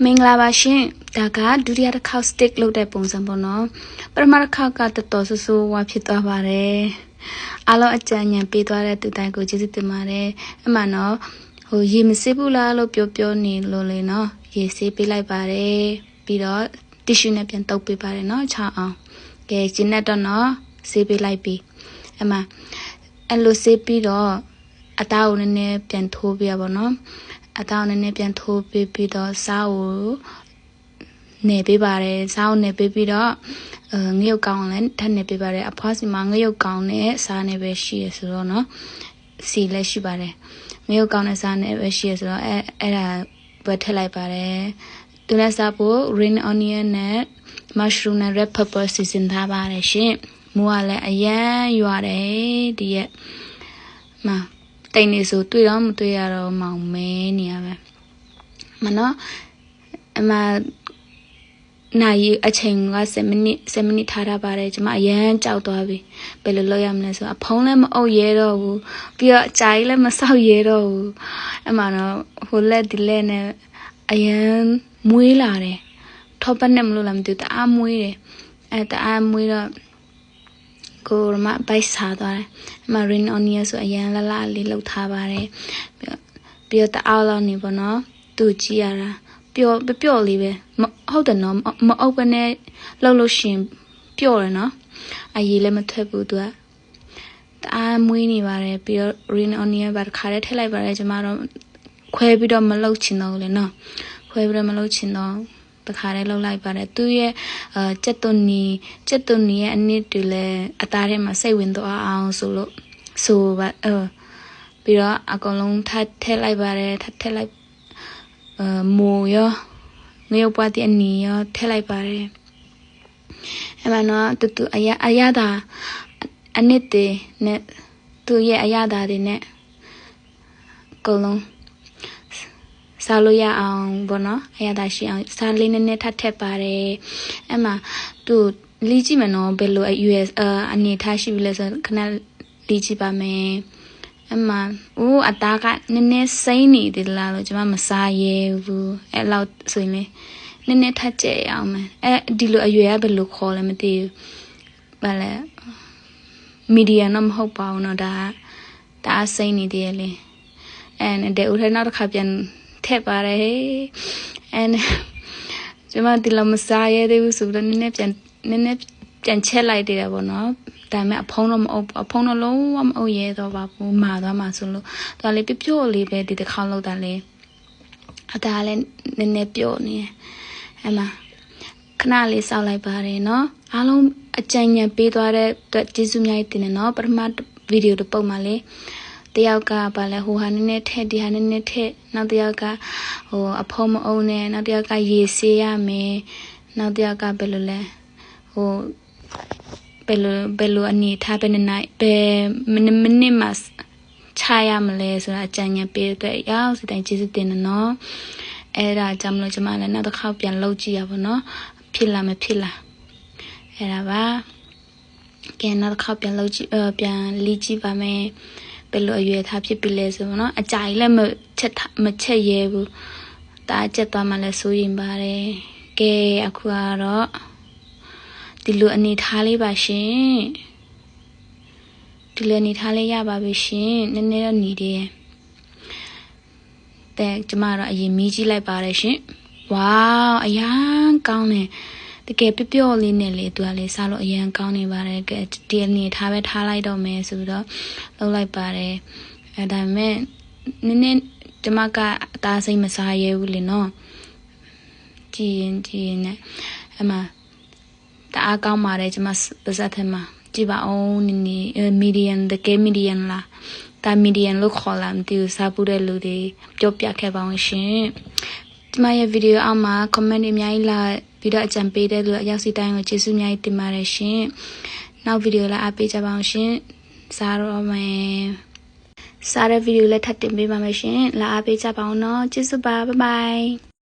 မင်္ဂလာပါရှင်ဒါကဒုတိယတစ်ခေါက် stick လုပ်တဲ့ပုံစံပေါ့နော်ပထမတစ်ခေါက်ကတော်တော်ဆိုးဆိုးဝါဖြစ်သွားပါတယ်အားလုံးအကြံဉာဏ်ပေးသွားတဲ့သူတိုင်းကိုကျေးဇူးတင်ပါတယ်အမှန်တော့ရေမဆေးဘူးလားလို့ပြောနေလို့လေနော်ရေဆေးပေးလိုက်ပါတယ်ပြီးတော့ tissue နဲ့ပြန်တုပ်ပေးပါတယ်နော်ချအောင်ကဲကျင်းနဲ့တော့နော်ဆေးပေးလိုက်ပြီအမှအဲ့လိုဆေးပြီးတော့အသားကိုနည်းနည်းပြန်ထိုးပြရပါတော့အသားကိုနည်းနည်းပြန်ထိုးပြီးတော့စားကိုနေပေးပါတယ်စားကိုနေပေးပြီးတော့ငရုတ်ကောင်းလည်းထပ်နေပေးပါတယ်အဖွားစီမှာငရုတ်ကောင်းနဲ့စားနေပဲရှိရဆိုတော့နော်စီလည်းရှိပါတယ်ငရုတ်ကောင်းနဲ့စားနေပဲရှိရဆိုတော့အဲ့ဒါပဲထည့်လိုက်ပါတယ်သူနဲ့စားဖို့ green onion နဲ့ mushroom နဲ့ red pepper စီစဉ်ထားပါတယ်ရှင်မူကလည်းအရန်ရွာတယ်ဒီရက်မှာတိတ်နေဆိုတွေ့တော့မတွေ့ရတော့မောင်မဲနေရပဲမနော်အမနိုင်အချိန်က7မိနစ်ထားပါတယ်ကျွန်မအရန်ကြောက်သွားပြီဘယ်လိုလုပ်ရမလဲဆိုအဖုံးလည်းမအုပ်ရဲတော့ဘူးပြီးတော့အကြိုင်လည်းမဆောက်ရဲတော့ဘူးအမှတော့ဟိုလက်ဒီလက်နဲ့အရန်မွေးလာတယ်ထောပတ်နဲ့မလို့လားမသိဘူးတအားမွေးတယ်တအားမွေးတော့ကိုမပိုက်စားသွားတယ်အမ green onion ဆိုအရန်လလေးလှုပ်ထားပါတယ်ပြီးတော့တအားလောက်နေပေါ့နော်သူကြည့်ရတာပျော့လေးပဲဟုတ်တယ်နော်မအုပ်ဘဲနဲ့လှုပ်လို့ရှင်ပျော့တယ်နော်အရေးလည်းမထွက်ဘူးသူကတအားမွေးနေပါတယ်ပြီးတော့ green onion ပါခါရဲထည့်လိုက်ပါတယ်ကျွန်မတော့ခွဲပြီးတော့မလှုပ်ချင်တော့ဘူးလေနော်ခွဲပြီးတော့မလှုပ်ချင်တော့တခါတည်းလှုပ်လိုက်ပါတယ်သူရဲ့ကျက်သွန်နီရဲ့အနစ်တွေလည်းအသားထဲမှာစိတ်ဝင်သွားအောင်ဆိုပါပြီးတော့အကောင်လုံးထည့်လိုက်ပါတယ်ထည့်လိုက်မိုးရောငရုတ်ပွားတဲ့အနီရောထည့်လိုက်ပါတယ်အဲ့မှာတော့တူအရသာအနစ်တွေနဲ့သူရဲ့အရသာတွေနဲ့အကောင်လုံးစားလို့ရအောင်ပေါ့နော်အရသာရှိအောင်စားလေးနည်းနည်းထပ်ပါတယ်အဲ့မှာသူလီးကြည့်မယ်နော်ဘယ်လို US အနေထားရှိပြီလဲဆိုခဏလီးကြည့်ပါမယ်အဲ့မှာအသားကနည်းနည်းစိမ့်နေသေးလားလို့ကျွန်မမစားရဲဘူးအဲ့လောက်ဆိုရင်လေနည်းနည်းထပ်ကြည့်အောင်မယ်ဒီလိုအရွယ်ကဘယ်လိုခေါ်လဲမသိဘူးဘာလဲမီဒီယံတော့မဟုတ်ပါဘူးနော်ဒါစိမ့်နေသေးတယ်လေတဲ့ဦးထဲနောက်တစ်ခါပြန်ထည့်ပါတယ်ကျွန်မဒီလိုမစားရသေးဘူးဆိုတော့နည်းနည်းပြန်ချက်လိုက်သေးတယ်ပေါ့နော်ဒါပေမဲ့အဖုံးတော့မအုပ်အဖုံးတော့လုံးဝမအုပ်ရဲတော့ပါဘူးမာသွားမှာဆိုလို့ဒါလေးပျော့လေးပဲဒီတစ်ခါလောက်တာလေအသားလည်းနည်းနည်းပျော့နေတယ်အဲ့မှာခဏလေးစောက်လိုက်ပါတယ်နော်အားလုံးအကြံဉာဏ်ပေးသွားတဲ့အတွက်ကျေးဇူးများတင်တယ်နော်ပထမဗီဒီယိုတစ်ပုတ်မှာလေတယောက်ကပါလဲဟိုဟာနည်းနည်းထည့်ဒီဟာနည်းနည်းထည့်နောက်တယောက်ကအဖုံးမအုံနဲ့နောက်တယောက်ကရေဆေးရမယ်နောက်တယောက်ကဘယ်လိုလဲဘယ်လိုအနေထားပဲနိုင်ဘယ်မိနစ်မှာချရမလဲဆိုတာအကြံဉာဏ်ပေးတဲ့ရောက်စီတိုင်းကျေးဇူးတင်တယ်နော်အဲ့ဒါကြောင့်မလို့ကျွန်မလည်းနောက်တစ်ခေါက်ပြန်လုပ်ကြည့်ရပါတော့ဖြစ်လားမဖြစ်လားအဲ့ဒါပါကဲနောက်တစ်ခေါက်ပြန်လုပ်ကြည့်ပြန်လီးကြည့်ပါမယ်ဘယ်လိုအရွယ်ထားဖြစ်ပြီလဲဆိုတော့အကြိုင်လည်းမချက်ရဲဘူးဒါအချက်သွားမှလည်းစိုးရင်ပါတယ်ကဲအခုကတော့ဒီလိုအနေထားလေးပါရှင်ဒီလိုအနေထားလေးရပါပြီရှင်နည်းနည်းတော့ညီသေးရဲ့တဲ့ကျမတော့အရင်မီးကြည့်လိုက်ပါတယ်ရှင်ဝေါအရန်ကောင်းတယ်တကယ်ပျော့လေးနဲ့လေသူကလေစားလို့အရန်ကောင်းနေပါတယ်ကဲဒီအနေထားပဲထားလိုက်တော့မယ်ဆိုပြီးတော့လုပ်လိုက်ပါတယ်ဒါပေမဲ့နည်းနည်းကျမကအသားစိတ်မစားရဲဘူးလေနော်ကြည်ရင်နဲ့အမှတအားကောင်းပါတယ်ကျမပါဇက်ထဲမှာကြည့်ပါအောင်နည်းမီဒီယံတကယ်မီဒီယံလားဒါမီဒီယံလို့ခေါ်လာမသိဘူးစားပူတဲ့လူတွေပြောပြခဲ့ပါအောင်ရှင်ဒီမှာရဲ့ဗီဒီယိုအောက်မှာ comment တွေအများကြီးလာပြီးတော့အကြံပေးတဲ့လူအရောက်စီတိုင်းကိုကျေးဇူးအများကြီးတင်ပါတယ်ရှင်နောက်ဗီဒီယိုလည်းအားပေးကြပါအောင်ရှင်စားတော့မယ်စားတဲ့ဗီဒီယိုလည်းထပ်တင်ပေးပါမယ်ရှင်လာအားပေးကြပါအောင်နော်ကျေးဇူးပါဘိုင်ဘိုင်